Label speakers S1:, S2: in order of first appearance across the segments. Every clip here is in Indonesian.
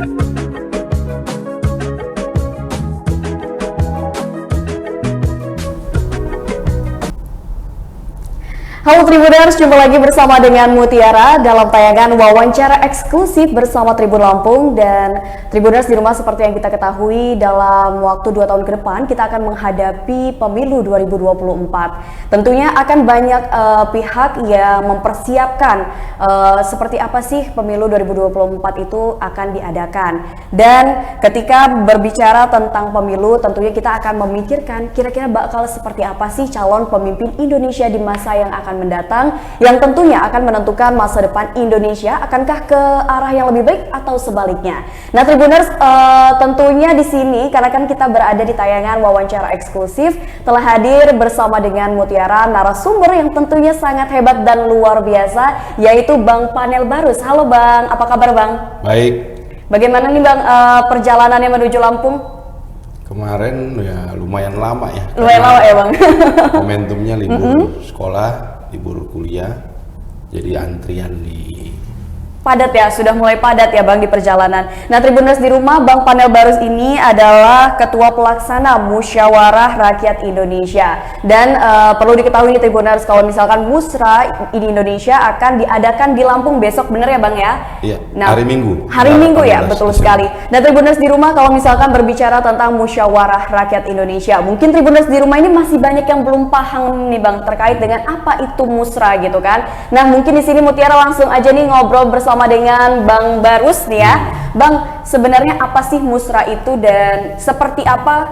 S1: Halo Tribuners, jumpa lagi bersama dengan Mutiara dalam tayangan wawancara eksklusif bersama Tribun Lampung. Dan Tribuners di rumah, seperti yang kita ketahui, dalam waktu 2 tahun ke depan kita akan menghadapi pemilu 2024. Tentunya akan banyak pihak yang mempersiapkan seperti apa sih pemilu 2024 itu akan diadakan. Dan ketika berbicara tentang pemilu, tentunya kita akan memikirkan kira-kira bakal seperti apa sih calon pemimpin Indonesia di masa yang akan mendatang, yang tentunya akan menentukan masa depan Indonesia, akankah ke arah yang lebih baik atau sebaliknya. Nah Tribuners, tentunya di sini karena kan kita berada di tayangan wawancara eksklusif, telah hadir bersama dengan Mutiara narasumber yang tentunya sangat hebat dan luar biasa, yaitu Bang Panel Barus. Halo Bang, apa kabar Bang?
S2: Baik.
S1: Bagaimana nih Bang perjalanannya menuju Lampung?
S2: Kemarin ya lumayan lama ya.
S1: Lumayan lama ya Bang.
S2: Momentumnya libur sekolah, libur kuliah, jadi antrian di
S1: padat ya, sudah mulai padat ya Bang di perjalanan. Nah Tribuners di rumah, Bang Panel Barus ini adalah Ketua Pelaksana Musyawarah Rakyat Indonesia. Dan perlu diketahui nih Tribuners, kalau misalkan Musra di Indonesia akan diadakan di Lampung besok, bener ya Bang ya?
S2: Iya,
S1: nah,
S2: hari Minggu.
S1: Hari Minggu ya, betul sekali. Nah Tribuners di rumah, kalau misalkan berbicara tentang Musyawarah Rakyat Indonesia, mungkin Tribuners di rumah ini masih banyak yang belum paham nih Bang terkait dengan apa itu Musra gitu kan. Nah mungkin di sini Mutiara langsung aja nih ngobrol bersama dengan Bang Barus nih ya. Bang, sebenarnya apa sih Musra itu dan seperti apa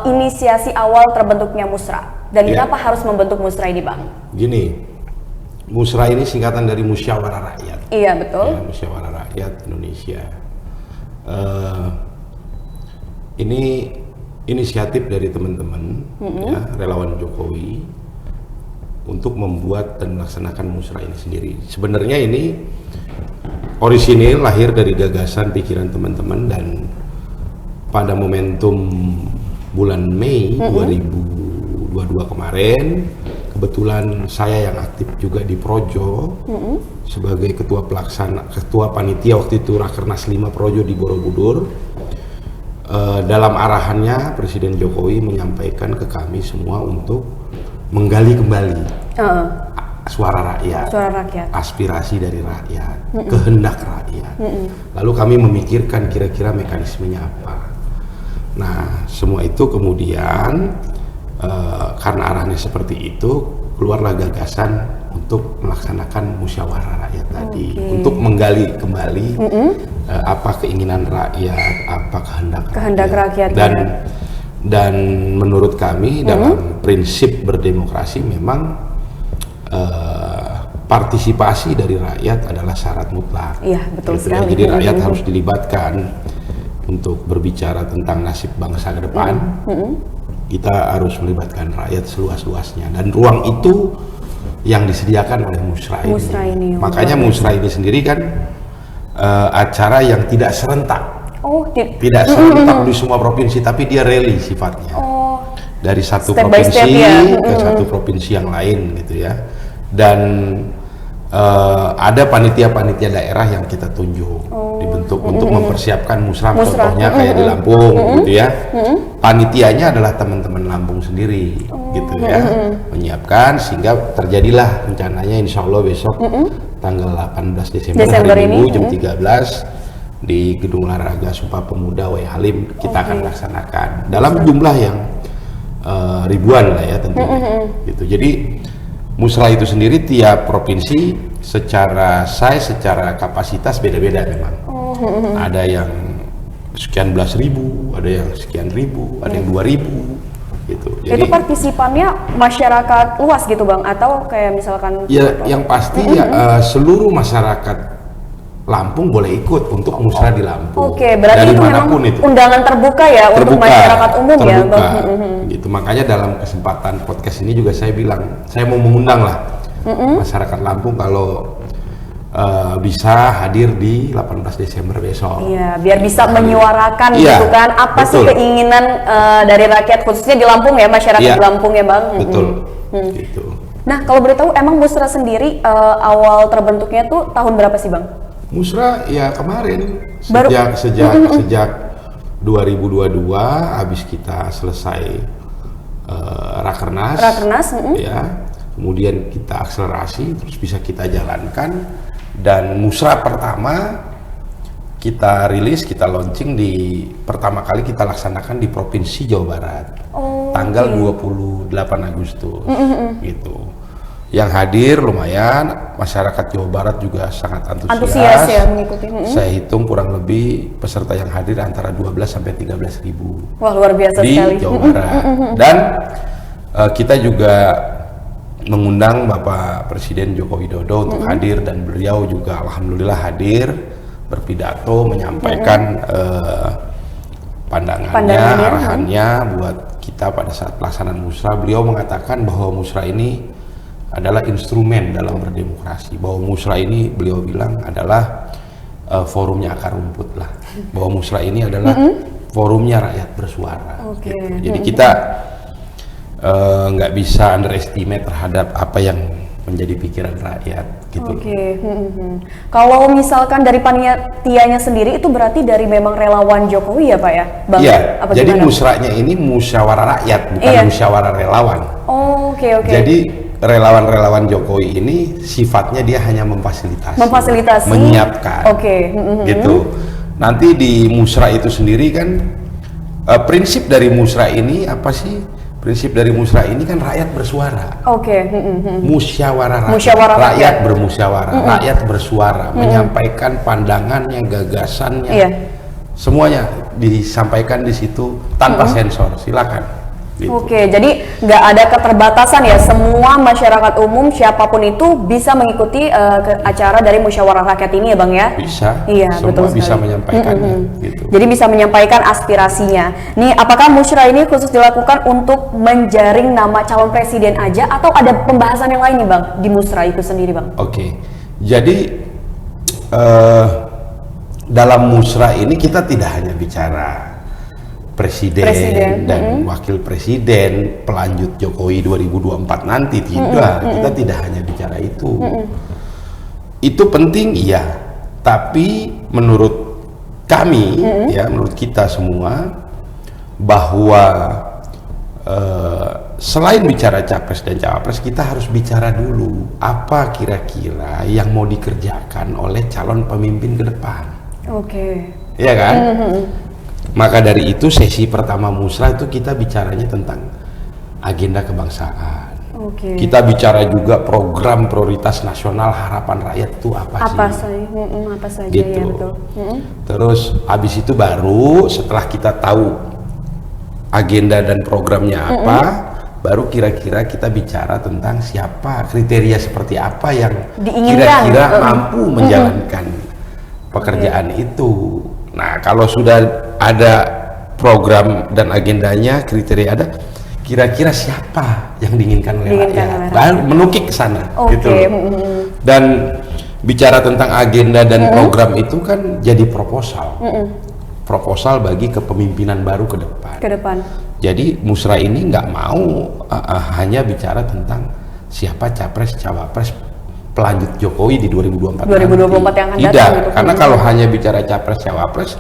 S1: inisiasi awal terbentuknya Musra? Dan kenapa harus membentuk Musra ini Bang?
S2: Gini, Musra ini singkatan dari Musyawarah Rakyat.
S1: Iya betul.
S2: Ya, Musyawarah Rakyat Indonesia. Ini inisiatif dari teman-teman ya, relawan Jokowi untuk membuat dan melaksanakan Musra ini sendiri. Sebenarnya ini orisinil lahir dari gagasan pikiran teman-teman, dan pada momentum bulan Mei 2022 kemarin, kebetulan saya yang aktif juga di Projo sebagai ketua panitia waktu itu Rakernas 5 Projo di Borobudur. Dalam arahannya Presiden Jokowi menyampaikan ke kami semua untuk menggali kembali suara rakyat, aspirasi dari rakyat, kehendak rakyat. Lalu kami memikirkan kira-kira mekanismenya apa. Nah, semua itu kemudian karena arahnya seperti itu, keluarlah gagasan untuk melaksanakan musyawarah rakyat tadi, untuk menggali kembali apa keinginan rakyat, apa kehendak rakyat. Dan menurut kami dalam prinsip berdemokrasi memang partisipasi dari rakyat adalah syarat mutlak.
S1: Iya, betul
S2: gitu
S1: sekali.
S2: Ya. Jadi rakyat harus dilibatkan untuk berbicara tentang nasib bangsa ke depan. Kita harus melibatkan rakyat seluas-luasnya, dan ruang itu yang disediakan oleh Musra ini. Makanya Musra ini sendiri kan acara yang tidak serentak. Tidak serentak di semua provinsi, tapi dia rally sifatnya. Dari satu provinsi ke satu provinsi yang lain gitu ya. Dan ada panitia-panitia daerah yang kita tunjuk dibentuk untuk mempersiapkan Musra. Contohnya kayak di Lampung gitu ya. Panitianya adalah teman-teman Lampung sendiri gitu ya. Menyiapkan sehingga terjadilah rencananya insya Allah besok tanggal 18 Desember hari Minggu jam 13 di Gedung Olahraga Sumpah Pemuda Wai Halim kita akan laksanakan dalam jumlah yang ribuan lah ya tentunya gitu. Jadi Musra itu sendiri tiap provinsi secara size, secara kapasitas beda-beda memang. Ada yang sekian belas ribu, ada yang sekian ribu, ada yang 2.000 gitu. Jadi, itu
S1: partisipannya masyarakat luas gitu Bang, atau kayak misalkan?
S2: Ya, yang pasti ya, seluruh masyarakat Lampung boleh ikut untuk Musra di Lampung.
S1: Oke, berarti
S2: dari
S1: itu
S2: manapun
S1: memang
S2: itu
S1: undangan terbuka ya, untuk masyarakat umum ya Bang.
S2: Gitu. Makanya dalam kesempatan podcast ini juga saya bilang, saya mau mengundang lah masyarakat Lampung kalau bisa hadir di 18 Desember besok.
S1: Iya, biar bisa menyuarakan gitu kan apa sih keinginan dari rakyat, khususnya di Lampung ya, masyarakat di Lampung ya Bang.
S2: Betul. Gitu.
S1: Nah, kalau boleh tahu emang Musra sendiri awal terbentuknya tuh tahun berapa sih Bang?
S2: Musra ya kemarin
S1: Baru-
S2: sejak 2022 habis kita selesai Rakernas, ya, kemudian kita akselerasi terus bisa kita jalankan, dan Musra pertama kita rilis, kita launching pertama kali kita laksanakan di Provinsi Jawa Barat, tanggal 28 Agustus, gitu. Yang hadir lumayan, masyarakat Jawa Barat juga sangat antusias
S1: ya mengikuti.
S2: Saya hitung kurang lebih peserta yang hadir antara 12 sampai 13 ribu.
S1: Wah, luar biasa
S2: di
S1: sekali.
S2: Jawa Barat. Dan kita juga mengundang Bapak Presiden Joko Widodo untuk hadir, dan beliau juga alhamdulillah hadir, berpidato, menyampaikan pandangannya, arahannya buat kita pada saat pelaksanaan Musra. Beliau mengatakan bahwa Musra ini adalah instrumen dalam berdemokrasi, bahwa Musra ini beliau bilang adalah forumnya akar rumput lah, bahwa Musra ini adalah forumnya rakyat bersuara. Gitu. Jadi kita nggak bisa underestimate terhadap apa yang menjadi pikiran rakyat gitu.
S1: Kalau misalkan dari panitianya sendiri itu berarti dari memang relawan Jokowi ya Pak ya? Bang?
S2: Iya,
S1: apa
S2: jadi
S1: gimana?
S2: musranya ini musyawarah rakyat, bukan musyawarah relawan. Jadi relawan-relawan Jokowi ini sifatnya dia hanya memfasilitasi, menyiapkan, gitu. Nanti di musra itu sendiri kan prinsip dari musra ini apa sih? Prinsip dari musra ini kan rakyat bersuara. Musyawarah rakyat bermusyawarah, rakyat bersuara, menyampaikan pandangannya, gagasannya, semuanya disampaikan di situ tanpa sensor. Silakan. Gitu.
S1: Jadi nggak ada keterbatasan ya, semua masyarakat umum siapapun itu bisa mengikuti acara dari musyawarah rakyat ini ya Bang ya?
S2: Bisa.
S1: Iya,
S2: semua
S1: betul
S2: bisa
S1: sekali.
S2: menyampaikannya. Gitu.
S1: Jadi bisa menyampaikan aspirasinya. Nih, apakah musra ini khusus dilakukan untuk menjaring nama calon presiden aja, atau ada pembahasan yang lain nih Bang di musra itu sendiri Bang?
S2: Jadi dalam musra ini kita tidak hanya bicara presiden dan wakil presiden pelanjut Jokowi 2024 nanti, tidak. Kita tidak hanya bicara itu. Itu penting iya, tapi menurut kami ya, menurut kita semua, bahwa selain bicara capres dan cawapres, kita harus bicara dulu apa kira-kira yang mau dikerjakan oleh calon pemimpin ke depan. Iya kan? Maka dari itu sesi pertama musra itu kita bicaranya tentang agenda kebangsaan. Kita bicara juga program prioritas nasional harapan rakyat itu apa sih?
S1: Apa saja
S2: gitu.
S1: Ya, betul.
S2: Terus habis itu baru setelah kita tahu agenda dan programnya apa, baru kira-kira kita bicara tentang siapa, kriteria seperti apa yang kira-kira mampu menjalankan pekerjaan itu. Nah, kalau sudah ada program dan agendanya, kriteria ada, kira-kira siapa yang diinginkan oleh rakyat, baru menukik ke sana, gitu. Dan bicara tentang agenda dan program itu kan jadi proposal, proposal bagi kepemimpinan baru ke depan. Jadi musra ini nggak mau hanya bicara tentang siapa capres cawapres pelanjut Jokowi di 2024
S1: yang akan
S2: tidak,
S1: datang gitu.
S2: Karena kalau hanya bicara capres cawapres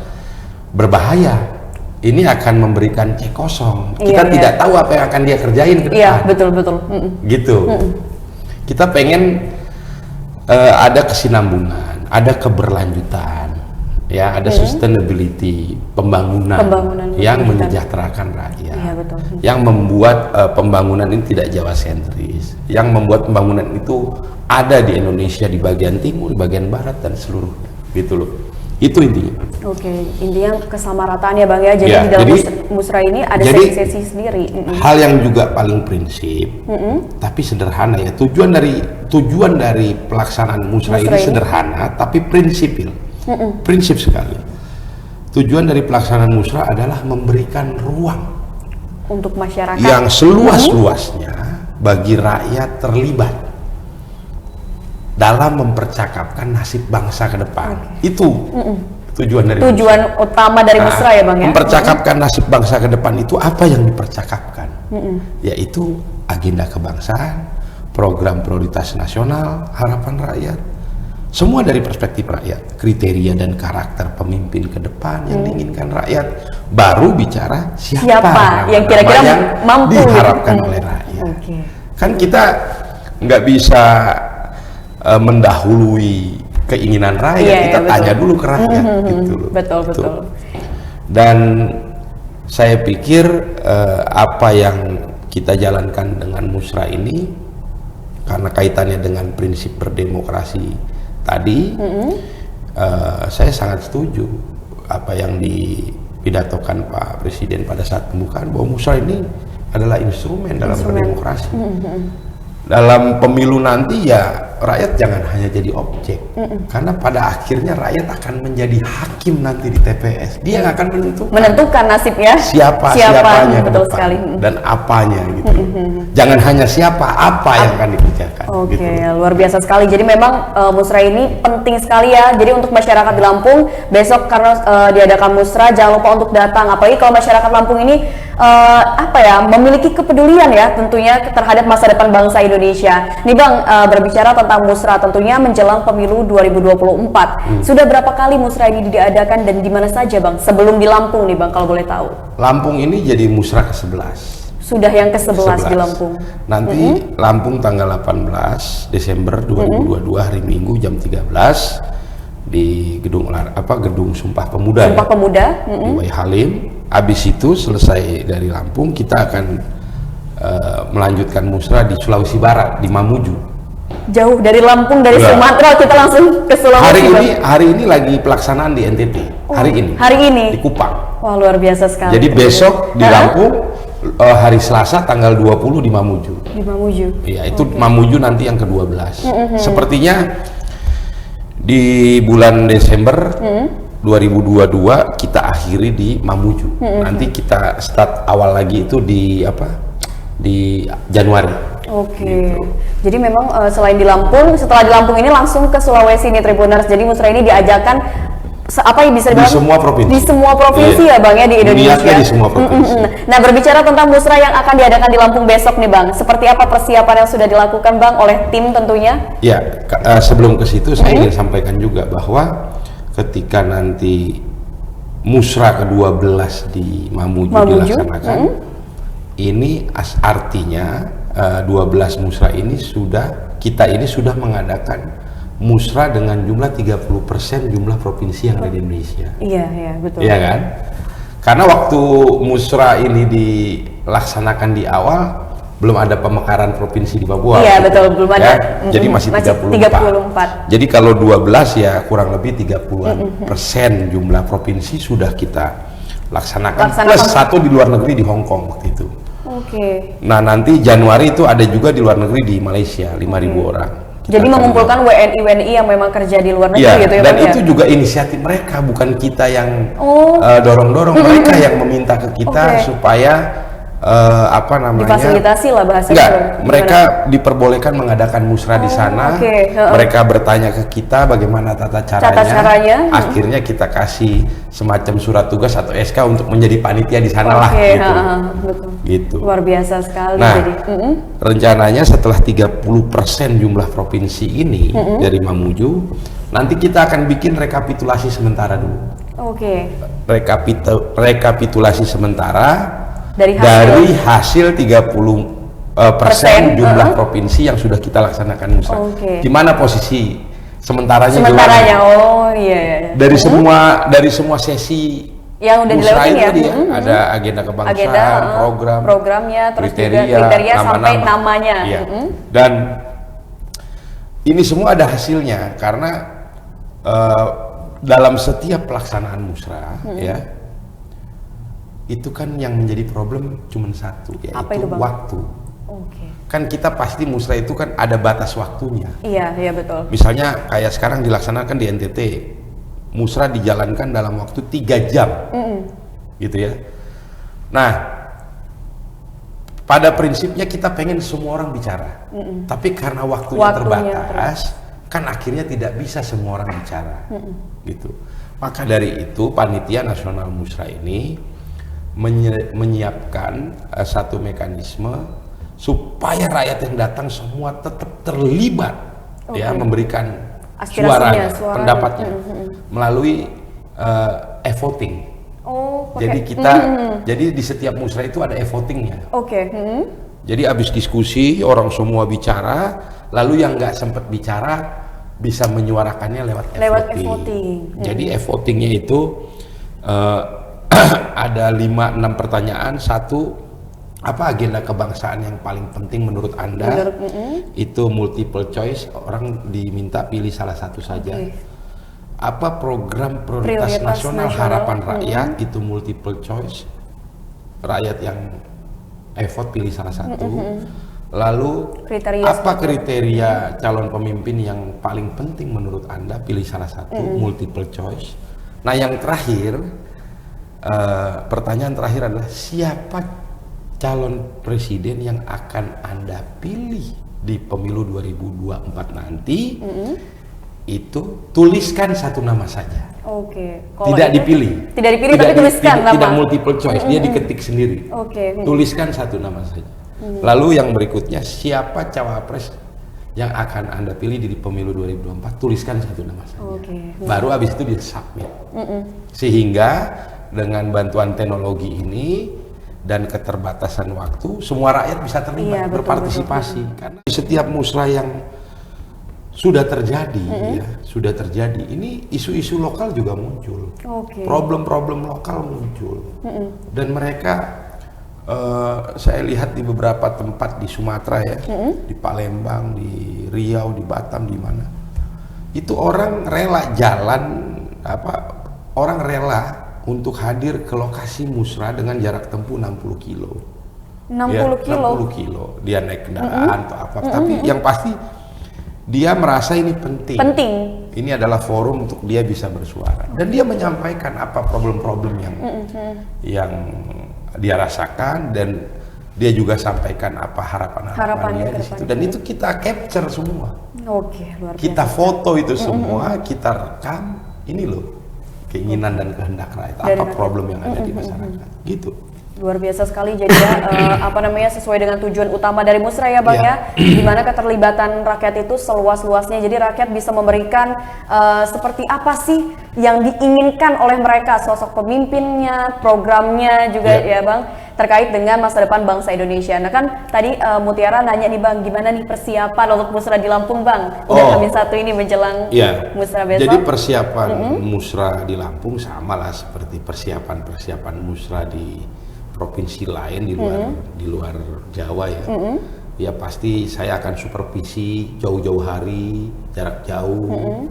S2: berbahaya. Ini akan memberikan cek kosong. Kita tidak tahu apa yang akan dia kerjain ke depan.
S1: Iya, betul.
S2: Gitu. Kita pengen ada kesinambungan, ada keberlanjutan, ya, ada sustainability, pembangunan yang menyejahterakan rakyat.
S1: Iya, betul.
S2: Yang membuat pembangunan ini tidak Jawa sentris, yang membuat pembangunan itu ada di Indonesia, di bagian timur, di bagian barat, dan seluruhnya, gitu loh. Itu intinya.
S1: Intinya kesamarataan ya Bang ya. Jadi di dalam musra ini ada sesi-sesi sendiri.
S2: Hal yang juga paling prinsip, tapi sederhana ya. Tujuan dari pelaksanaan musra ini sederhana, tapi prinsipil. Prinsip sekali. Tujuan dari pelaksanaan musra adalah memberikan ruang
S1: untuk masyarakat
S2: yang seluas-luasnya bagi rakyat terlibat dalam mempercakapkan nasib bangsa ke depan. Itu tujuan
S1: utama dari musra ya Bang ya.
S2: Mempercakapkan nasib bangsa ke depan itu apa yang dipercakapkan? Yaitu agenda kebangsaan, program prioritas nasional, harapan rakyat, Semua dari perspektif rakyat, kriteria dan karakter pemimpin ke depan yang diinginkan rakyat, baru bicara siapa
S1: yang kira-kira
S2: yang
S1: mampu
S2: diharapkan oleh rakyat. Kan kita nggak bisa mendahului keinginan rakyat, kita tanya dulu ke rakyat gitu loh.
S1: Betul.
S2: Dan saya pikir apa yang kita jalankan dengan musra ini, karena kaitannya dengan prinsip berdemokrasi tadi, saya sangat setuju apa yang dipidatokan Pak Presiden pada saat pembukaan, bahwa musra ini adalah instrumen dalam berdemokrasi. Dalam pemilu nanti ya rakyat jangan hanya jadi objek, karena pada akhirnya rakyat akan menjadi hakim nanti di TPS. Dia yang akan menentukan
S1: nasibnya
S2: siapanya
S1: betul
S2: ke depan
S1: sekali.
S2: dan apanya gitu. Jangan hanya siapa, apa yang akan dikerjakan.
S1: Oke, luar biasa sekali. Jadi memang musra ini penting sekali ya. Jadi untuk masyarakat di Lampung besok karena diadakan musra, jangan lupa untuk datang. Apalagi kalau masyarakat Lampung ini memiliki kepedulian ya tentunya terhadap masa depan bangsa Indonesia. Nih Bang, berbicara tentang musra tentunya menjelang pemilu 2024. Sudah berapa kali musra ini diadakan dan di mana saja Bang? Sebelum di Lampung nih Bang, kalau boleh tahu.
S2: Lampung ini jadi musra ke-11.
S1: Sudah yang ke-11 di Lampung.
S2: Nanti Lampung tanggal 18 Desember 2022 hari Minggu jam 13 di gedung Sumpah Pemuda.
S1: Sumpah Pemuda
S2: di Wai Halim. Habis itu selesai dari Lampung, kita akan melanjutkan musra di Sulawesi Barat di Mamuju.
S1: Jauh dari Lampung, dari Sumatera kita langsung ke Sulawesi.
S2: Hari ini lagi pelaksanaan di NTT. Hari ini di Kupang.
S1: Wah, luar biasa sekali.
S2: Jadi besok di Lampung, hari Selasa tanggal 20 di Mamuju.
S1: Di Mamuju.
S2: Iya, itu Mamuju nanti yang ke-12. Sepertinya di bulan Desember 2022 kita akhiri di Mamuju. Nanti kita start awal lagi itu di Januari.
S1: Gitu. Jadi memang selain di Lampung, setelah di Lampung ini langsung ke Sulawesi nih Tribuners. Jadi musra ini diajarkan bisa
S2: di semua provinsi.
S1: Di semua provinsi ya Bang ya di Indonesia.
S2: Di semua provinsi.
S1: Nah, berbicara tentang musra yang akan diadakan di Lampung besok nih Bang, seperti apa persiapan yang sudah dilakukan Bang oleh tim tentunya?
S2: Ya, sebelum ke situ saya ingin sampaikan juga bahwa ketika nanti musra ke-12 di Mamuju dilaksanakan, ini artinya 12 musra ini kita sudah mengadakan musra dengan jumlah 30% jumlah provinsi yang ada di Indonesia.
S1: Iya, betul.
S2: Iya kan? Karena waktu musra ini dilaksanakan di awal belum ada pemekaran provinsi di Papua.
S1: Iya, betul, belum ada.
S2: Jadi masih 34. Jadi kalau 12 ya kurang lebih 30% jumlah provinsi sudah kita laksanakan. Plus satu di luar negeri di Hong Kong waktu itu. Nah, nanti Januari itu ada juga di luar negeri di Malaysia 5.000 orang.
S1: Jadi mengumpulkan WNI yang memang kerja di luar negeri gitu ya.
S2: Dan itu juga inisiatif mereka, bukan kita yang dorong-dorong. Mereka yang meminta ke kita supaya
S1: difasilitasi lah bahasanya.
S2: Mereka diperbolehkan mengadakan musra di sana. Mereka bertanya ke kita bagaimana tata caranya. Akhirnya kita kasih semacam surat tugas atau SK untuk menjadi panitia di sana lah gitu.
S1: Luar biasa sekali.
S2: Nah, rencananya setelah 30% jumlah provinsi ini dari Mamuju, nanti kita akan bikin rekapitulasi sementara dulu. Rekapitulasi sementara dari hasil 30% jumlah provinsi yang sudah kita laksanakan musra. Gimana posisi sementaranya? Dari semua sesi
S1: yang udah dilewatin ya.
S2: Ada agenda kebangsaan,
S1: programnya, terus
S2: kriteria
S1: sampai namanya.
S2: Dan ini semua ada hasilnya karena dalam setiap pelaksanaan musra itu kan yang menjadi problem cuma satu, yaitu waktu. Kan kita pasti musra itu kan ada batas waktunya.
S1: Iya betul.
S2: Misalnya kayak sekarang dilaksanakan di NTT, musra dijalankan dalam waktu 3 jam, gitu ya. Nah, pada prinsipnya kita pengen semua orang bicara, tapi karena waktunya terbatas, kan akhirnya tidak bisa semua orang bicara, gitu. Maka dari itu panitia nasional musra ini menyiapkan satu mekanisme supaya rakyat yang datang semua tetap terlibat, memberikan
S1: Aspirasinya,
S2: suaranya, pendapatnya melalui e-voting. Jadi jadi di setiap musrah itu ada e-votingnya. Jadi habis diskusi orang semua bicara, lalu yang nggak sempat bicara bisa menyuarakannya lewat e-voting. Jadi e-votingnya itu ada 5-6 pertanyaan. Satu, apa agenda kebangsaan yang paling penting menurut Anda? Itu multiple choice, orang diminta pilih salah satu saja. Apa program prioritas nasional harapan rakyat? Itu multiple choice, rakyat yang vote pilih salah satu. Lalu apa kriteria calon pemimpin yang paling penting menurut Anda? Pilih salah satu, multiple choice. Nah yang terakhir, pertanyaan terakhir adalah siapa calon presiden yang akan Anda pilih di pemilu 2024 nanti? Itu tuliskan satu nama saja. Tidak dipilih.
S1: Tidak dipilih tapi tuliskan nama.
S2: Tidak multiple choice, dia diketik sendiri. Tuliskan satu nama saja. Lalu yang berikutnya, siapa cawapres yang akan Anda pilih di pemilu 2024? Tuliskan satu nama saja. Baru habis itu dia submit. Sehingga dengan bantuan teknologi ini dan keterbatasan waktu, semua rakyat bisa terlibat, berpartisipasi. Karena setiap musrah yang sudah terjadi, sudah terjadi. Ini isu-isu lokal juga muncul, problem-problem lokal muncul, dan mereka, saya lihat di beberapa tempat di Sumatera ya, di Palembang, di Riau, di Batam, di mana, itu orang rela orang rela untuk hadir ke lokasi musrah dengan jarak tempuh 60 kilo. 60 kilo, dia naik kendaraan atau apa, tapi yang pasti dia merasa ini penting. Ini adalah forum untuk dia bisa bersuara dan dia menyampaikan apa problem-problem yang dia rasakan, dan dia juga sampaikan apa harapan-harapannya di situ, dan itu kita capture semua.
S1: Luar biasa.
S2: Kita foto itu semua, kita rekam. Ini loh keinginan dan kehendak rakyat, apa problem yang ada di masyarakat, gitu.
S1: Luar biasa sekali, jadi sesuai dengan tujuan utama dari musrah ya Bang ya, dimana keterlibatan rakyat itu seluas-luasnya, jadi rakyat bisa memberikan seperti apa sih yang diinginkan oleh mereka, sosok pemimpinnya, programnya juga ya Bang, terkait dengan masa depan bangsa Indonesia. Nah kan tadi Mutiara nanya nih Bang, gimana nih persiapan untuk musrah di Lampung Bang? Udah H-1 ini menjelang musrah besok. Jadi
S2: persiapan musrah di Lampung sama lah seperti persiapan musrah di provinsi lain di luar Jawa ya. Ya pasti saya akan supervisi jauh-jauh hari, jarak jauh.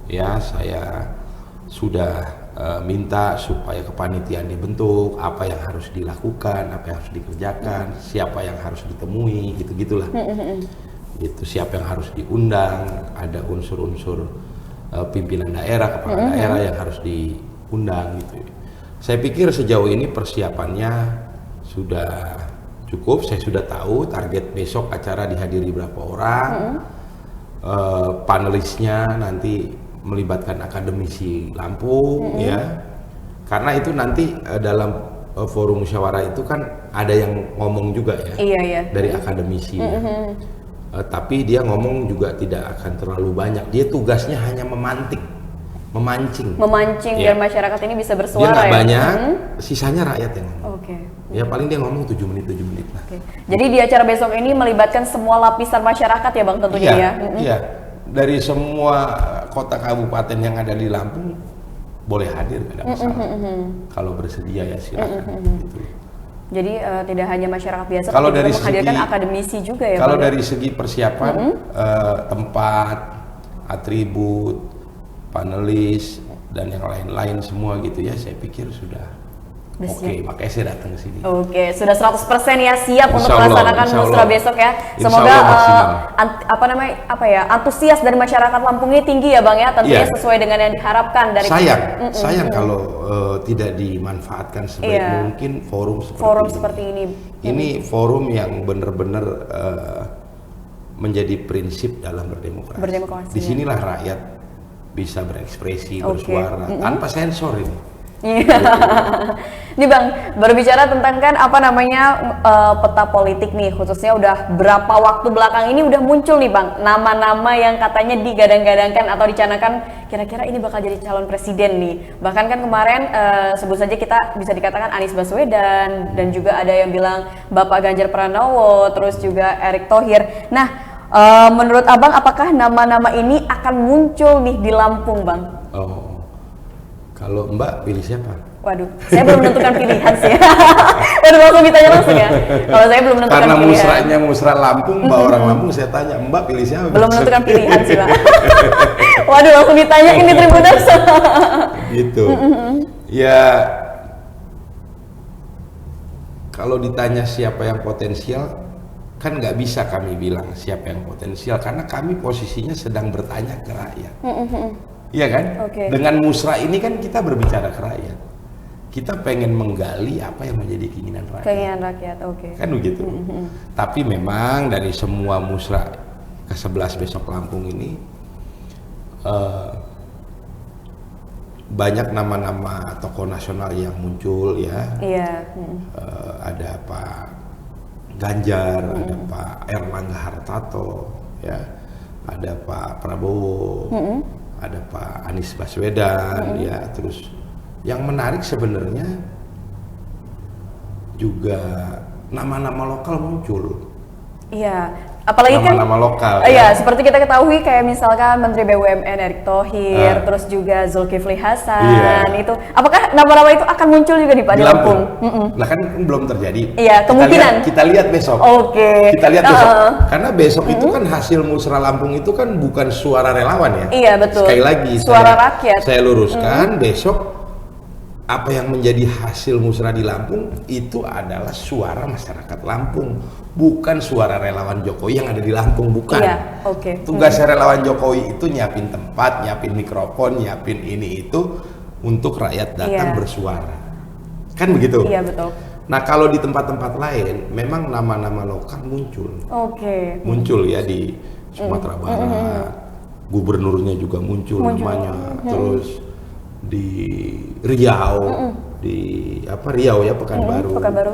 S2: Ya saya sudah minta supaya kepanitiaan dibentuk, apa yang harus dilakukan, apa yang harus dikerjakan, siapa yang harus ditemui, gitu-gitulah. Gitu, siapa yang harus diundang, ada unsur-unsur pimpinan daerah, kepala daerah yang harus diundang gitu. Saya pikir sejauh ini persiapannya sudah cukup. Saya sudah tahu target besok acara dihadiri berapa orang, panelisnya nanti melibatkan akademisi Lampung ya, karena itu nanti dalam forum musyawarah itu kan ada yang ngomong juga ya, dari akademisi ya. Tapi dia ngomong juga tidak akan terlalu banyak, dia tugasnya hanya memancing
S1: biar masyarakat ini bisa bersuara.
S2: Dia nggak banyak, sisanya rakyat yang ngomong. Ya paling dia ngomong 7 menit lah.
S1: Jadi di acara besok ini melibatkan semua lapisan masyarakat ya Bang tentunya ya?
S2: Iya, dari semua kota kabupaten yang ada di Lampung boleh hadir, tidak masalah. Kalau bersedia ya silakan. Gitu.
S1: Jadi tidak hanya masyarakat biasa,
S2: kalau
S1: tapi
S2: dari
S1: menghadirkan akademisi juga ya.
S2: Kalau dari segi persiapan, tempat, atribut, panelis dan yang lain-lain semua gitu ya, saya pikir sudah oke, makanya saya datang ke sini.
S1: Sudah 100% ya siap untuk melaksanakan musrah besok ya. Semoga antusias dari masyarakat Lampung ini tinggi ya Bang ya, tentunya sesuai dengan yang diharapkan dari
S2: sayang kalau tidak dimanfaatkan sebaik mungkin forum seperti ini. Ini forum yang benar-benar menjadi prinsip dalam berdemokrasi. Disinilah rakyat bisa berekspresi, bersuara tanpa sensor ini.
S1: Iya. Nih Bang, berbicara tentang kan apa namanya peta politik nih, khususnya udah berapa waktu belakang ini udah muncul nih Bang, nama-nama yang katanya digadang-gadangkan atau dicanakan kira-kira ini bakal jadi calon presiden nih. Bahkan kan kemarin sebut saja kita bisa dikatakan Anies Baswedan, dan juga ada yang bilang Bapak Ganjar Pranowo, terus juga Erick Thohir. Nah, menurut Abang apakah nama-nama ini akan muncul nih di Lampung Bang?
S2: Oh, kalau Mbak pilih siapa?
S1: Waduh, saya belum menentukan pilihan sih. Waduh, langsung ditanya langsung ya. Kalau saya belum menentukan
S2: Karena
S1: pilihan.
S2: musranya musra Lampung, Mbak orang Lampung, saya tanya, Mbak pilih siapa?
S1: Belum menentukan pilihan sih, Pak. Waduh, langsung ditanya ini Tribuners.
S2: Gitu. Ya, kalau ditanya siapa yang potensial, kan nggak bisa kami bilang siapa yang potensial, karena kami posisinya sedang bertanya ke rakyat. Iya kan?
S1: Oke.
S2: Dengan musra ini kan kita berbicara ke rakyat. Kita pengen menggali apa yang menjadi keinginan rakyat.
S1: Keinginan rakyat, oke.
S2: Kan begitu. Tapi memang dari semua musra ke-11 besok Lampung ini banyak nama-nama tokoh nasional yang muncul ya.
S1: Iya.
S2: Ada Pak Ganjar, ada Pak Erlangga Hartarto, ya, ada Pak Prabowo, ada Pak Anies Baswedan, ya. Terus yang menarik sebenarnya juga nama-nama lokal muncul.
S1: Iya. Apalagi kan
S2: Nama-nama lokal.
S1: iya, seperti kita ketahui kayak misalkan Menteri BUMN Erick Thohir, terus juga Zulkifli Hasan, itu. Apakah nama-nama itu akan muncul juga di Pak di Lampung?
S2: Nah kan belum terjadi.
S1: Iya, kemungkinan.
S2: Kita lihat besok.
S1: Oke.
S2: Kita lihat besok. Karena besok itu kan hasil musra Lampung itu kan bukan suara relawan ya.
S1: Iya, betul.
S2: Sekali lagi
S1: Suara rakyat.
S2: Saya luruskan, besok apa yang menjadi hasil musra di Lampung itu adalah suara masyarakat Lampung, bukan suara relawan Jokowi yang ada di Lampung, bukan.
S1: Iya, oke.
S2: Tugasnya relawan Jokowi itu nyiapin tempat, nyiapin mikrofon, nyiapin ini itu untuk rakyat datang bersuara. Kan begitu?
S1: Iya, betul.
S2: Nah, kalau di tempat-tempat lain memang nama-nama lokal muncul.
S1: Oke.
S2: Muncul ya di Sumatera Barat. Gubernurnya juga muncul namanya. Terus di Riau, di Riau ya, Pekanbaru.
S1: Pekanbaru.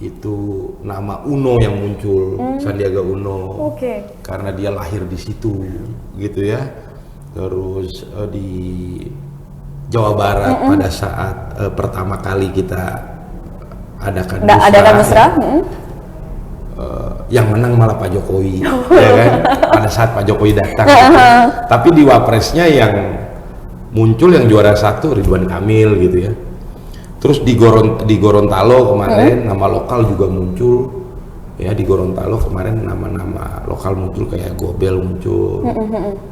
S2: Itu nama Uno yang muncul, Sandiaga Uno.
S1: Oke.
S2: Karena dia lahir di situ, gitu ya. Terus di Jawa Barat pada saat pertama kali kita adakan
S1: musra.
S2: Yang menang malah Pak Jokowi, ya kan? Pada saat Pak Jokowi datang. Gitu. Tapi di wapresnya yang muncul yang juara 1 Ridwan Kamil gitu ya. Terus di Gorontalo kemarin nama lokal juga muncul ya. Di Gorontalo kemarin nama-nama lokal muncul kayak Gobel muncul,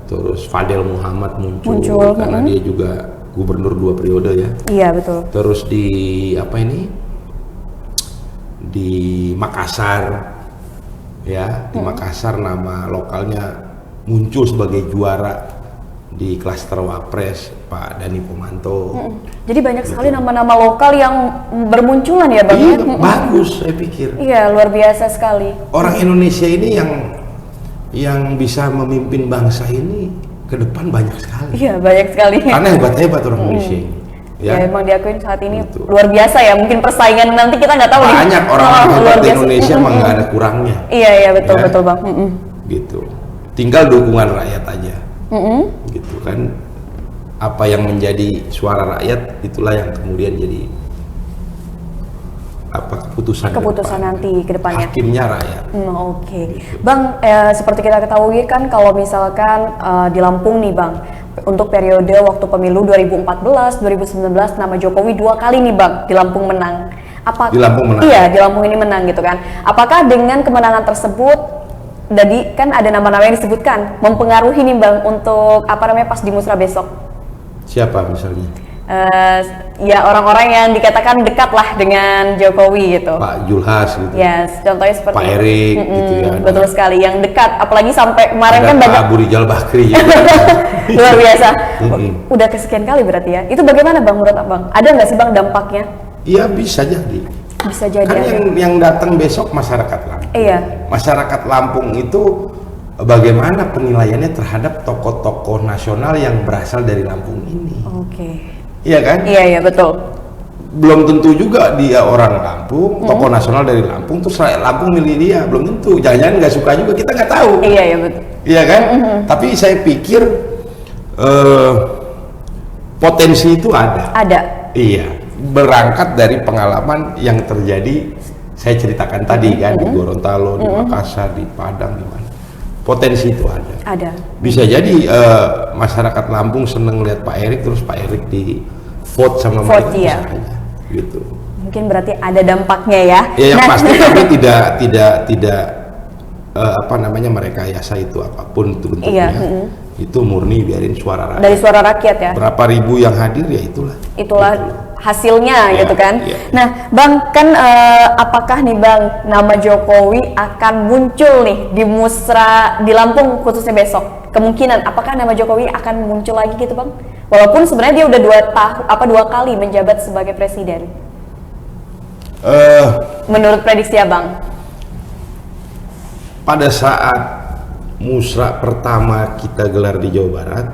S2: terus Fadel Muhammad muncul. Karena dia juga gubernur 2 periode ya.
S1: Iya, betul.
S2: Terus di di Makassar ya, di Makassar nama lokalnya muncul sebagai juara di klaster Wapres, Pak Dani Pomanto.
S1: Jadi banyak sekali nama-nama lokal yang bermunculan ya Bang?
S2: Iya, bagus saya pikir.
S1: Iya, luar biasa sekali.
S2: Orang Indonesia ini yang bisa memimpin bangsa ini ke depan banyak sekali.
S1: Iya, banyak sekali.
S2: Karena hebat-hebat orang Indonesia ini.
S1: Ya, emang diakuin saat ini luar biasa ya. Mungkin persaingan nanti kita nggak tahu nih.
S2: Banyak orang hebat di Indonesia emang nggak ada kurangnya.
S1: Iya, betul
S2: Ya.
S1: betul Bang.
S2: Gitu. Tinggal dukungan rakyat aja. Gitu kan, apa yang menjadi suara rakyat itulah yang kemudian jadi keputusan
S1: nanti ke depannya.
S2: Hakimnya rakyat.
S1: Oke. Bang, seperti kita ketahui kan kalau misalkan di Lampung nih Bang, untuk periode waktu pemilu 2014, 2019 nama Jokowi 2 kali nih Bang di Lampung menang.
S2: Di Lampung menang?
S1: Iya, di Lampung ini menang gitu kan. Apakah dengan kemenangan tersebut jadi kan ada nama-nama yang disebutkan mempengaruhi nih Bang untuk pas di musra besok?
S2: Siapa misalnya?
S1: Ya orang-orang yang dikatakan dekat lah dengan Jokowi gitu.
S2: Pak Julhas gitu.
S1: Yes, contohnya seperti
S2: Pak Erik gitu ya.
S1: Betul sekali, yang dekat. Apalagi sampai kemarin kan
S2: Pak
S1: banyak.
S2: Abu Rizal Bakri juga.
S1: Luar biasa. Udah kesekian kali berarti ya. Itu bagaimana Bang menurut Abang? Ada nggak sih Bang dampaknya?
S2: Iya, bisa jadi.
S1: Bisa jadi.
S2: Kan yang datang besok masyarakat Lampung.
S1: Iya.
S2: Masyarakat Lampung itu bagaimana penilaiannya terhadap tokoh-tokoh nasional yang berasal dari Lampung ini.
S1: Oke.
S2: Iya kan?
S1: Iya betul.
S2: Belum tentu juga dia orang Lampung, tokoh nasional dari Lampung, terus rakyat Lampung milih dia, belum tentu. Jangan-jangan nggak suka juga, kita nggak tahu.
S1: Iya betul.
S2: Iya kan? Tapi saya pikir potensi itu ada.
S1: Ada.
S2: Iya, berangkat dari pengalaman yang terjadi, saya ceritakan tadi kan, di Gorontalo, di Makassar, di Padang, di mana. Potensi itu ada.
S1: Ada.
S2: Bisa jadi masyarakat Lampung seneng lihat Pak Erik, terus Pak Erik di vote sama mereka,
S1: Iya.
S2: bisa aja, gitu.
S1: Mungkin berarti ada dampaknya ya.
S2: Ya yang pasti kami tidak apa namanya merekayasa itu apapun itu bentuknya.
S1: Iya,
S2: Itu murni biarin suara rakyat.
S1: dari suara rakyat ya.
S2: Berapa ribu yang hadir ya itulah.
S1: Itulah hasilnya
S2: Iya,
S1: gitu kan.
S2: iya.
S1: Nah, Bang, kan apakah nih Bang nama Jokowi akan muncul nih di Musra di Lampung khususnya besok? Kemungkinan apakah nama Jokowi akan muncul lagi gitu Bang? Walaupun sebenarnya dia udah 2 kali menjabat sebagai presiden. Menurut prediksi Abang?
S2: Pada saat musra pertama kita gelar di Jawa Barat,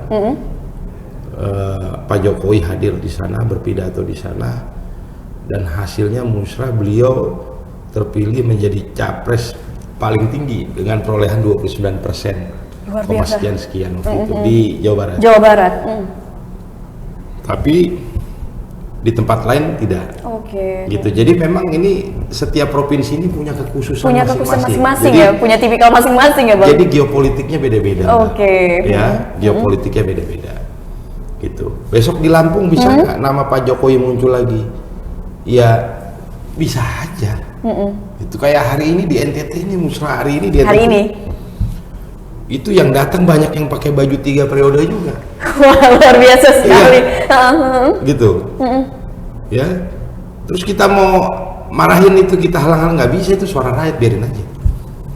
S2: Pak Jokowi hadir di sana, berpidato di sana, dan hasilnya musra beliau terpilih menjadi capres paling tinggi dengan perolehan 29%,
S1: Luar biasa.
S2: sekian waktu itu di Jawa Barat.
S1: Jawa Barat.
S2: Tapi di tempat lain tidak.
S1: Oke.
S2: Gitu. Jadi memang ini setiap provinsi ini punya kekhususan
S1: Punya kekhususan masing-masing
S2: Jadi-
S1: ya, punya tipikal masing-masing ya Bang.
S2: Jadi geopolitiknya beda-beda.
S1: Oke.
S2: Ya, geopolitiknya beda-beda. Gitu. Besok di Lampung bisa nggak nama Pak Jokowi muncul lagi? Ya bisa aja. Itu kayak hari ini di NTT ini, musra hari ini di NTT.
S1: Hari ini.
S2: Itu yang datang banyak yang pakai baju 3 periode juga.
S1: Wah, luar biasa sekali.
S2: Gitu. Ya. Terus kita mau marahin itu, kita halang-halang, nggak bisa, itu suara rakyat, biarin aja.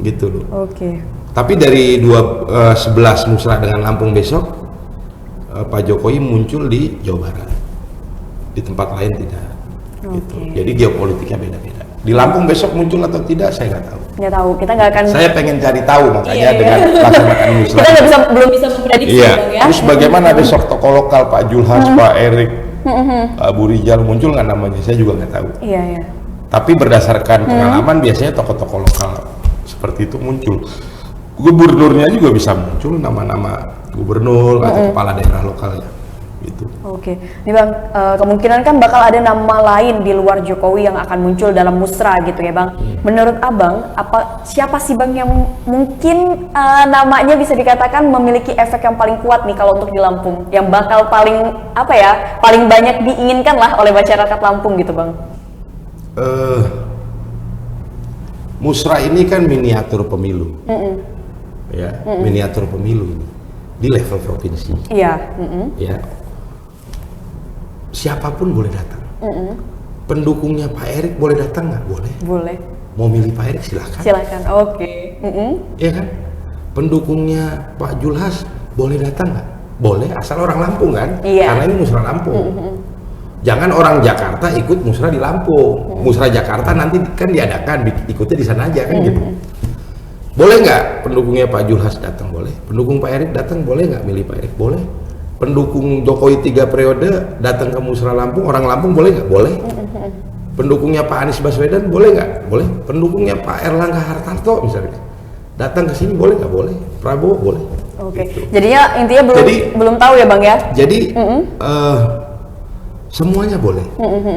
S2: Gitu loh.
S1: Oke.
S2: Tapi dari 11 musra dengan Lampung besok, Pak Jokowi muncul di Jawa Barat, di tempat lain tidak. Gitu.
S1: Oke.
S2: Jadi geopolitiknya beda-beda. Di Lampung besok muncul atau tidak saya nggak tahu.
S1: Nggak tahu, kita nggak akan.
S2: Saya pengen cari tahu makanya
S1: Iya, iya.
S2: dengan laksanakan musra.
S1: Kita belum bisa memprediksi
S2: Iya.
S1: Bang ya.
S2: Terus bagaimana besok tokoh lokal Pak Julhas, Pak Erik, Abu Rijal muncul nggak namanya? Saya juga nggak tahu.
S1: Iya ya.
S2: Tapi berdasarkan pengalaman biasanya tokoh-tokoh lokal seperti itu muncul. Gubernurnya juga bisa muncul, nama-nama gubernur atau kepala daerah lokal ya. Gitu.
S1: Oke, nih Bang, kemungkinan kan bakal ada nama lain di luar Jokowi yang akan muncul dalam musra gitu ya Bang. Menurut Abang, siapa sih Bang yang mungkin namanya bisa dikatakan memiliki efek yang paling kuat nih kalau untuk di Lampung, yang bakal paling paling banyak diinginkan lah oleh masyarakat Lampung gitu Bang?
S2: Musra ini kan miniatur pemilu, ya, miniatur pemilu ini di level provinsi,
S1: Iya.
S2: ya. Siapapun boleh datang. Pendukungnya Pak Erik boleh datang nggak? Boleh.
S1: Boleh.
S2: Mau milih Pak Erik silakan.
S1: Silakan. Oke.
S2: Ya kan? Pendukungnya Pak Julhas boleh datang nggak? Boleh, asal orang Lampung kan?
S1: Iya.
S2: Karena ini musra Lampung. Jangan orang Jakarta ikut musra di Lampung. Musra Jakarta nanti kan diadakan, ikutnya di sana aja kan gitu. Boleh nggak pendukungnya Pak Julhas datang? Boleh. Pendukung Pak Erik datang? Boleh nggak milih Pak Erik? Boleh. Pendukung Jokowi 3 periode datang ke musra Lampung, orang Lampung boleh nggak? Boleh. Pendukungnya Pak Anies Baswedan boleh nggak? Boleh. Pendukungnya Pak Erlangga Hartarto misalnya datang ke sini boleh nggak? Boleh. Prabowo boleh.
S1: Oke.
S2: Gitu.
S1: Jadinya intinya belum tahu ya Bang ya?
S2: Jadi semuanya boleh,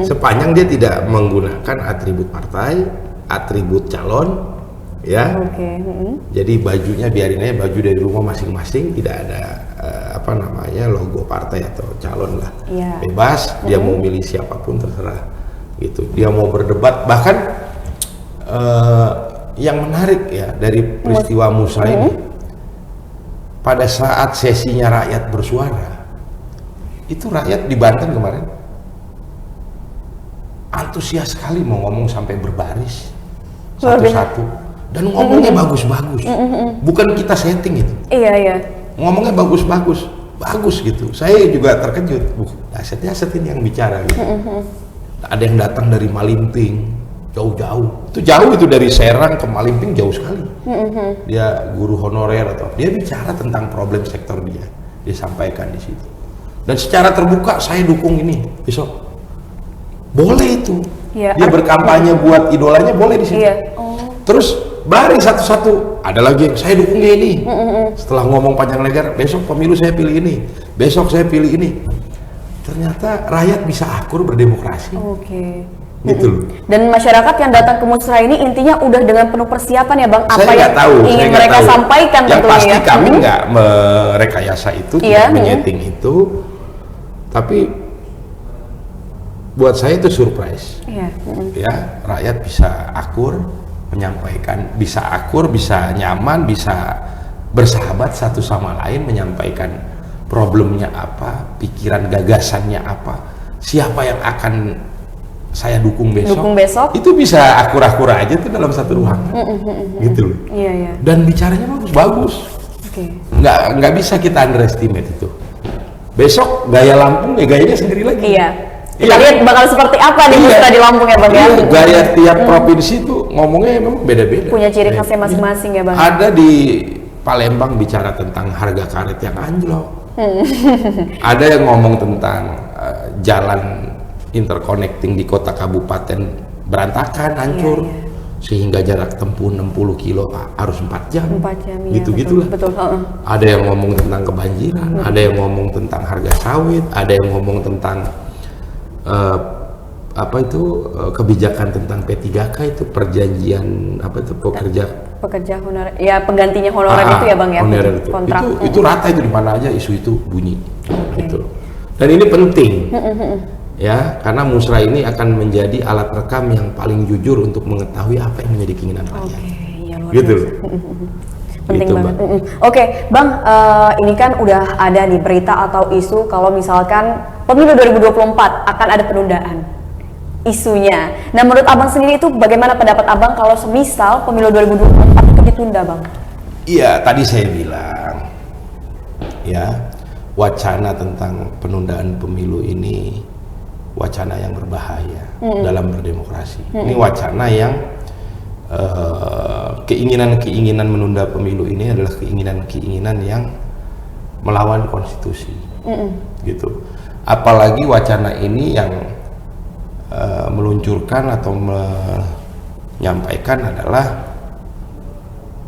S2: sepanjang dia tidak menggunakan atribut partai, atribut calon, ya.
S1: Oke.
S2: Jadi bajunya biarin aja baju dari rumah masing-masing, tidak ada logo partai atau calon lah.
S1: Iya.
S2: Bebas, dia mau milih siapapun terserah, gitu. Dia mau berdebat, bahkan yang menarik ya dari peristiwa musra ini, pada saat sesinya rakyat bersuara, itu rakyat di Banten kemarin antusias sekali mau ngomong sampai berbaris satu-satu, dan ngomongnya bagus-bagus, bukan kita setting itu.
S1: Iya.
S2: Ngomongnya bagus-bagus, bagus gitu. Saya juga terkejut, aset ini yang bicara gitu. Ada yang datang dari Malimping, jauh-jauh. Itu jauh itu dari Serang ke Malimping jauh sekali. Dia guru honorer atau dia bicara tentang problem sektor dia sampaikan di situ. dan secara terbuka saya dukung ini besok. Boleh itu.
S1: Iya,
S2: Dia berkampanye buat idolanya boleh di situ.
S1: Iya.
S2: Terus bareng satu-satu, ada lagi yang saya dukungnya ini. Setelah ngomong panjang lebar, besok pemilu saya pilih ini, besok saya pilih ini. Ternyata rakyat bisa akur berdemokrasi.
S1: Oke.
S2: Gitu loh.
S1: Dan masyarakat yang datang ke musrah ini intinya udah dengan penuh persiapan ya Bang, apa
S2: Saya
S1: yang
S2: nggak tahu,
S1: ingin
S2: saya nggak
S1: mereka
S2: tahu.
S1: sampaikan
S2: Yang
S1: tentunya
S2: pasti
S1: ya.
S2: kami nggak merekayasa itu,
S1: Iya,
S2: tidak menyeting itu. Tapi buat saya itu surprise.
S1: Iya.
S2: Ya, rakyat bisa akur menyampaikan, bisa akur, bisa nyaman, bisa bersahabat satu sama lain, menyampaikan problemnya apa, pikiran gagasannya apa, siapa yang akan saya dukung besok, itu bisa akur-akur aja tuh dalam satu ruangan, gitu loh.
S1: Iya, iya.
S2: Dan bicaranya bagus.
S1: Oke.
S2: Nggak bisa kita underestimate itu. Besok gaya Lampung ya gayanya sendiri lagi.
S1: Iya. Kita lihat bakal seperti apa di musrah di Lampung ya Bang ya.
S2: Iya, gaya tiap provinsi tuh ngomongnya memang beda-beda.
S1: Punya ciri khasnya masing-masing ya Bang.
S2: Ada di Palembang bicara tentang harga karet yang anjlok. Ada yang ngomong tentang jalan interconnecting di kota kabupaten berantakan, hancur.
S1: Iya, iya.
S2: Sehingga jarak tempuh 60 kilo harus 4 jam.
S1: 4 jam ya.
S2: Gitu-gitulah.
S1: Betul.
S2: Ada yang ngomong tentang kebanjiran, ada yang ngomong tentang harga sawit, ada yang ngomong tentang kebijakan tentang P3K itu perjanjian
S1: Pekerja honorer. Ya, penggantinya honorer itu ya Bang ya.
S2: Honorer itu.
S1: Kontrak.
S2: Itu rata itu di mana aja isu itu bunyi. Gitu. Dan ini penting. Ya, karena musrah ini akan menjadi alat rekam yang paling jujur untuk mengetahui apa yang menjadi keinginan rakyat.
S1: Iya, luar
S2: Gitu.
S1: biasa. Penting
S2: Gitu,
S1: banget.
S2: Mbak.
S1: Oke, Bang, ini kan udah ada nih berita atau isu kalau misalkan pemilu 2024 akan ada penundaan isunya. Nah, menurut Abang sendiri itu bagaimana pendapat Abang kalau semisal pemilu 2024 itu ditunda, Bang?
S2: Iya, tadi saya bilang ya, wacana tentang penundaan pemilu ini wacana yang berbahaya dalam berdemokrasi. Ini wacana yang keinginan-keinginan menunda pemilu ini adalah keinginan-keinginan yang melawan konstitusi, gitu. Apalagi wacana ini yang meluncurkan atau menyampaikan adalah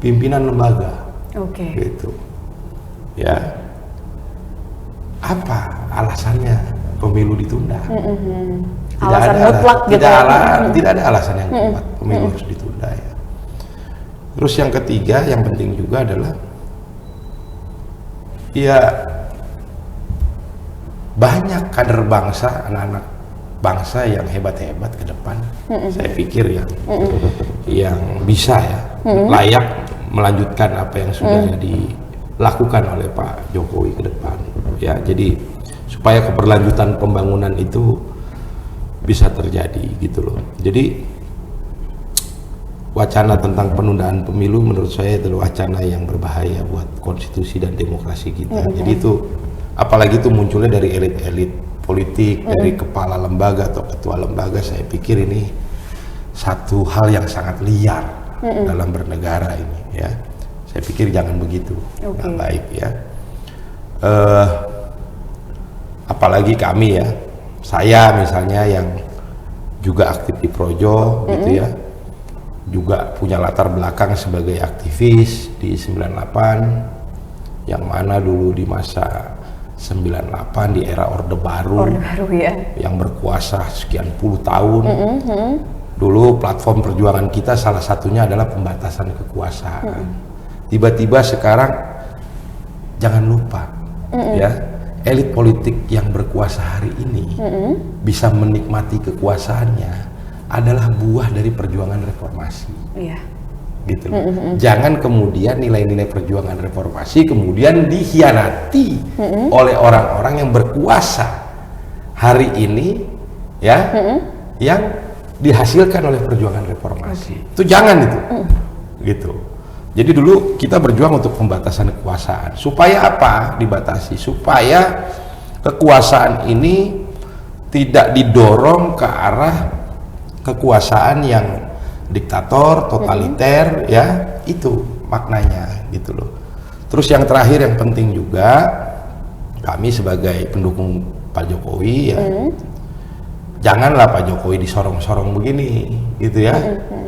S2: pimpinan lembaga, gitu. Ya, apa alasannya pemilu ditunda?
S1: Alasan mutlak gitu.
S2: Tidak ada alasan yang kuat pemilu harus ditunda ya. Terus yang ketiga yang penting juga adalah ya banyak kader bangsa, anak-anak bangsa yang hebat-hebat ke depan. Saya pikir yang bisa ya layak melanjutkan apa yang sudah dilakukan oleh Pak Jokowi ke depan. Ya, jadi supaya keberlanjutan pembangunan itu bisa terjadi gitu loh. Jadi wacana tentang penundaan pemilu menurut saya adalah wacana yang berbahaya buat konstitusi dan demokrasi kita. Jadi itu apalagi itu munculnya dari elit-elit politik, dari kepala lembaga atau ketua lembaga, saya pikir ini satu hal yang sangat liar dalam bernegara ini ya. Saya pikir jangan begitu, nggak baik ya. Apalagi kami ya, saya misalnya yang juga aktif di Projo gitu ya, juga punya latar belakang sebagai aktivis di 98, yang mana dulu di masa 98 di era Orde Baru
S1: ya,
S2: yang berkuasa sekian puluh tahun. Dulu platform perjuangan kita salah satunya adalah pembatasan kekuasaan. Tiba-tiba sekarang jangan lupa ya, elit politik yang berkuasa hari ini bisa menikmati kekuasaannya adalah buah dari perjuangan reformasi. Gitu loh. Jangan kemudian nilai-nilai perjuangan reformasi kemudian dikhianati oleh orang-orang yang berkuasa hari ini ya, yang dihasilkan oleh perjuangan reformasi. Itu jangan itu. Gitu. Jadi dulu kita berjuang untuk pembatasan kekuasaan. Supaya apa dibatasi? Supaya kekuasaan ini tidak didorong ke arah kekuasaan yang diktator, totaliter, ya itu maknanya gitu loh. Terus yang terakhir yang penting juga, kami sebagai pendukung Pak Jokowi ya, janganlah Pak Jokowi disorong-sorong begini, gitu ya.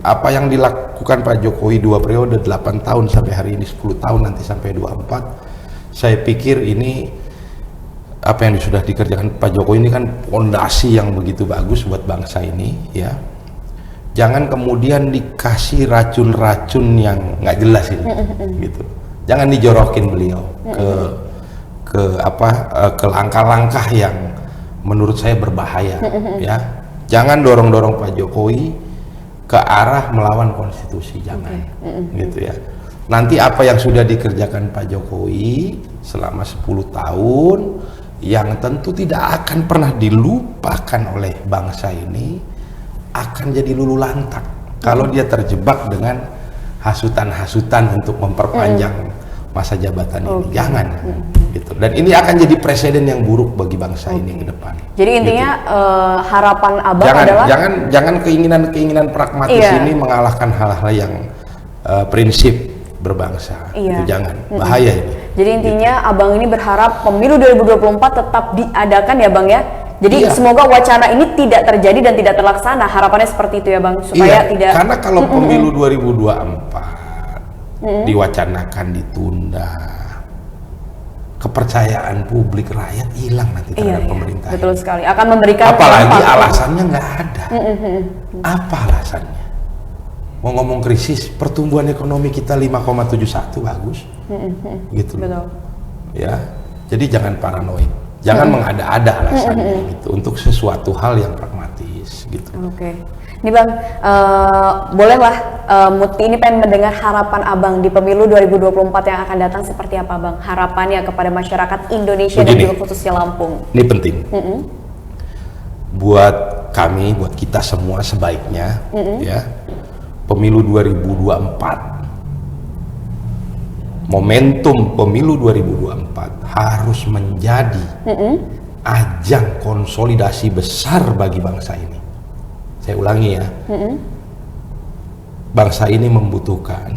S2: Apa yang dilakukan Pak Jokowi 2 periode 8 tahun sampai hari ini 10 tahun nanti sampai 24, saya pikir ini apa yang sudah dikerjakan Pak Jokowi ini kan fondasi yang begitu bagus buat bangsa ini ya. Jangan kemudian dikasih racun-racun yang nggak jelas ini, gitu. Jangan dijorokin beliau ke langkah-langkah yang menurut saya berbahaya ya. Jangan dorong-dorong Pak Jokowi ke arah melawan konstitusi, jangan gitu ya. Nanti apa yang sudah dikerjakan Pak Jokowi selama 10 tahun yang tentu tidak akan pernah dilupakan oleh bangsa ini akan jadi lulu lantak kalau dia terjebak dengan hasutan-hasutan untuk memperpanjang masa jabatan ini. Jangan gitu. Dan ini akan jadi presiden yang buruk bagi bangsa ini ke depan.
S1: Jadi intinya
S2: gitu.
S1: Harapan Abang adalah
S2: jangan keinginan pragmatis ini mengalahkan hal-hal yang prinsip berbangsa. Itu jangan. Bahaya ini.
S1: Jadi intinya Abang ini berharap pemilu 2024 tetap diadakan ya Bang ya. Jadi semoga wacana ini tidak terjadi dan tidak terlaksana. Harapannya seperti itu ya Bang, supaya tidak.
S2: Karena kalau pemilu 2024 diwacanakan ditunda, kepercayaan publik rakyat hilang nanti terhadap pemerintah.
S1: Betul sekali. Akan memberikan.
S2: Apalagi alasannya nggak ada. Apa alasannya? Mau ngomong krisis, pertumbuhan ekonomi kita 5,71 bagus, gitu.
S1: Betul.
S2: Ya, jadi jangan paranoid. Jangan mengada-ada alasannya gitu untuk sesuatu hal yang pragmatis gitu.
S1: Oke. Ini Bang, bolehlah Muti ini pengen mendengar harapan Abang di pemilu 2024 yang akan datang seperti apa Bang? Harapannya kepada masyarakat Indonesia dan juga khususnya Lampung.
S2: Ini penting. Buat kami, buat kita semua sebaiknya ya, pemilu 2024, momentum pemilu 2024 harus menjadi ajang konsolidasi besar bagi bangsa ini. Saya ulangi ya, bangsa ini membutuhkan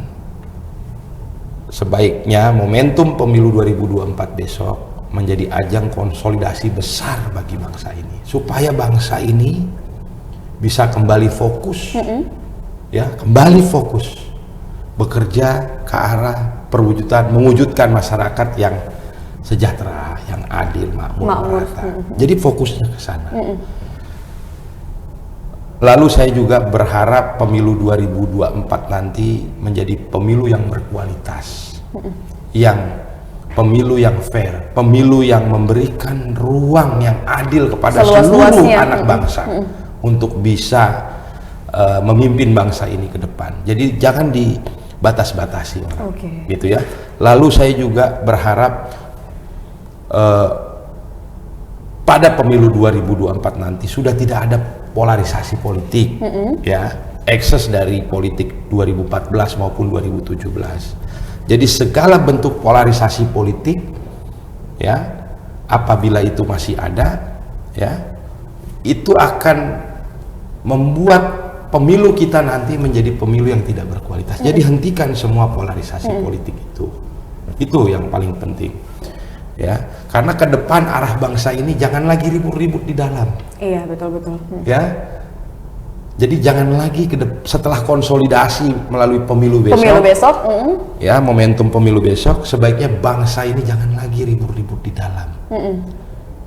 S2: sebaiknya momentum pemilu 2024 besok menjadi ajang konsolidasi besar bagi bangsa ini, supaya bangsa ini bisa kembali fokus, ya, kembali fokus bekerja ke arah mewujudkan masyarakat yang sejahtera, yang adil, makmur. Jadi fokusnya ke sana. Lalu saya juga berharap pemilu 2024 nanti menjadi pemilu yang berkualitas, pemilu yang fair, pemilu yang memberikan ruang yang adil kepada seluruh anak bangsa untuk bisa memimpin bangsa ini ke depan. Jadi jangan dibatas-batasi orang, gitu ya. Lalu saya juga berharap pada pemilu 2024 nanti sudah tidak ada polarisasi politik, ya, ekses dari politik 2014 maupun 2017. Jadi segala bentuk polarisasi politik, ya, apabila itu masih ada, ya, itu akan membuat pemilu kita nanti menjadi pemilu yang tidak berkualitas. Jadi hentikan semua polarisasi politik itu. Itu yang paling penting. Ya, karena ke depan arah bangsa ini jangan lagi ribut-ribut di dalam.
S1: Iya, betul-betul.
S2: Ya. Jadi jangan lagi setelah konsolidasi melalui pemilu besok. Ya, momentum pemilu besok, sebaiknya bangsa ini jangan lagi ribut-ribut di dalam.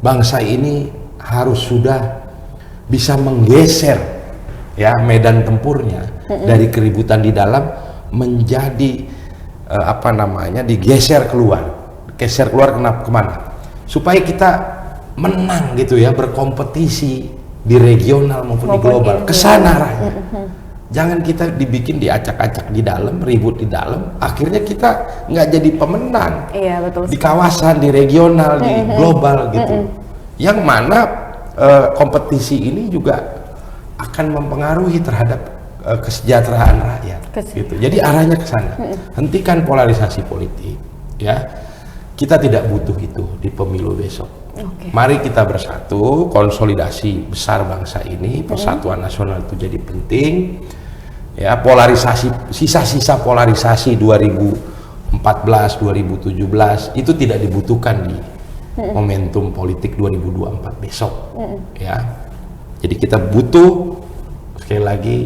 S2: Bangsa ini harus sudah bisa menggeser, ya, medan tempurnya dari keributan di dalam menjadi digeser keluar. Geser keluar kemana? Supaya kita menang gitu ya, berkompetisi di regional maupun di global, kesana arahnya. Jangan kita dibikin diacak-acak di dalam, ribut di dalam, akhirnya kita nggak jadi pemenang.
S1: Iya, betul.
S2: Di kawasan, di regional, di global gitu. Yang mana kompetisi ini juga akan mempengaruhi terhadap kesejahteraan rakyat. Gitu. Jadi arahnya ke sana. Hentikan polarisasi politik, ya. Kita tidak butuh itu di pemilu besok. Mari kita bersatu, konsolidasi besar bangsa ini, persatuan nasional itu jadi penting. Ya, polarisasi, sisa-sisa polarisasi 2014, 2017 itu tidak dibutuhkan momentum politik 2024 besok. Ya. Jadi kita butuh sekali lagi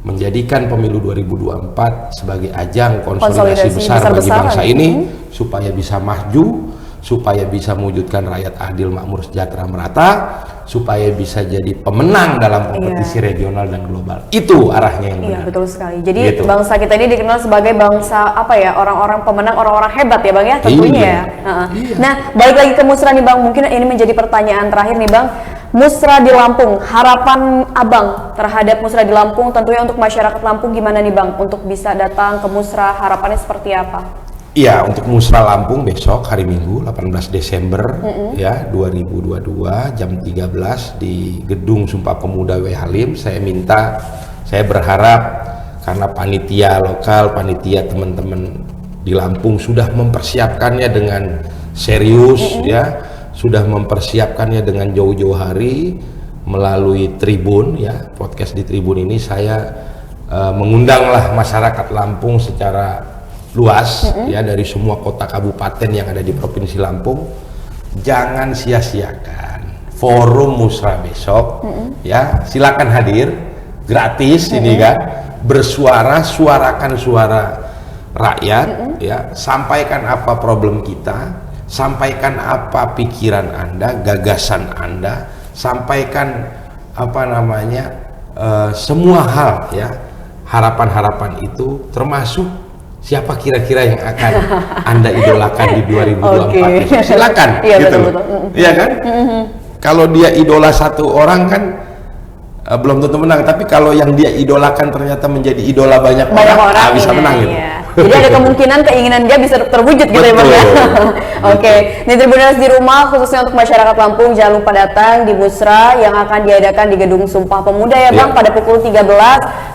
S2: menjadikan pemilu 2024 sebagai ajang konsolidasi besar bagi bangsa ini supaya bisa maju, supaya bisa mewujudkan rakyat adil, makmur, sejahtera, merata, supaya bisa jadi pemenang dalam kompetisi regional dan global. Itu arahnya yang benar.
S1: Iya, betul sekali. Jadi
S2: gitu.
S1: Bangsa kita ini dikenal sebagai bangsa apa ya, orang-orang pemenang, orang-orang hebat ya Bang ya, tentunya ya.
S2: Iya.
S1: Nah, balik lagi ke Musra nih Bang, mungkin ini menjadi pertanyaan terakhir nih Bang. Musra di Lampung, harapan Abang terhadap Musra di Lampung, tentunya untuk masyarakat Lampung gimana nih Bang, untuk bisa datang ke Musra, harapannya seperti apa?
S2: Iya, untuk Musra Lampung besok hari Minggu 18 Desember ya 2022 jam 13 di Gedung Sumpah Pemuda W Halim. Saya berharap karena panitia lokal, panitia teman-teman di Lampung sudah mempersiapkannya dengan serius ya, sudah mempersiapkannya dengan jauh-jauh hari melalui Tribun ya, podcast di Tribun ini saya mengundanglah masyarakat Lampung secara luas ya, dari semua kota kabupaten yang ada di Provinsi Lampung. Jangan sia-siakan forum Musra besok ya, silakan hadir gratis ini kan, bersuara, suarakan suara rakyat ya, sampaikan apa problem kita, sampaikan apa pikiran Anda, gagasan Anda, sampaikan apa namanya semua hal ya, harapan-harapan itu, termasuk siapa kira-kira yang akan Anda idolakan di 2024. Silakan gitu loh. Iya kan? Kalau dia idola satu orang kan belum tentu menang, tapi kalau yang dia idolakan ternyata menjadi idola banyak orang bisa menang gitu.
S1: Jadi ada kemungkinan keinginan dia bisa terwujud gitu ya Bang ya. Oke, nih Tribuners di rumah, khususnya untuk masyarakat Lampung, jangan lupa datang di Musra yang akan diadakan di Gedung Sumpah Pemuda ya Bang, pada pukul 13,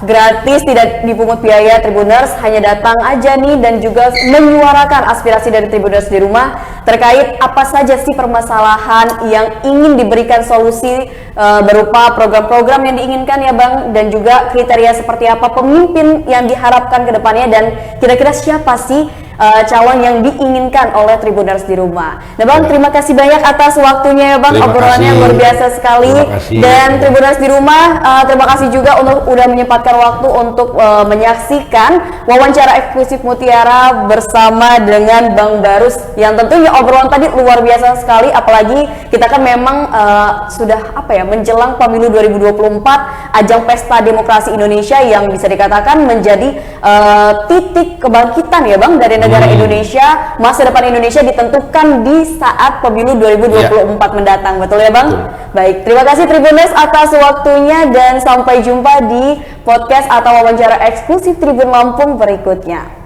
S1: gratis, tidak dipungut biaya. Tribuners hanya datang aja nih dan juga menyuarakan aspirasi dari Tribuners di rumah terkait apa saja sih permasalahan yang ingin diberikan solusi berupa program-program yang diinginkan ya Bang, dan juga kriteria seperti apa pemimpin yang diharapkan ke depannya, dan kira-kira siapa sih calon yang diinginkan oleh Tribuners di rumah. Nah Bang, terima kasih banyak atas waktunya ya Bang, obrolannya luar biasa sekali. Dan Tribuners di rumah, terima kasih juga untuk udah menyempatkan waktu untuk menyaksikan wawancara eksklusif Mutiara bersama dengan Bang Barus, yang tentunya obrolan tadi luar biasa sekali, apalagi kita kan memang sudah apa ya, menjelang pemilu 2024, ajang pesta demokrasi Indonesia yang bisa dikatakan menjadi titik kebangkitan ya Bang dari negara Indonesia. Masa depan Indonesia ditentukan di saat pemilu 2024 mendatang, betul ya Bang? Baik, terima kasih Tribuners atas waktunya dan sampai jumpa di podcast atau wawancara eksklusif Tribun Lampung berikutnya.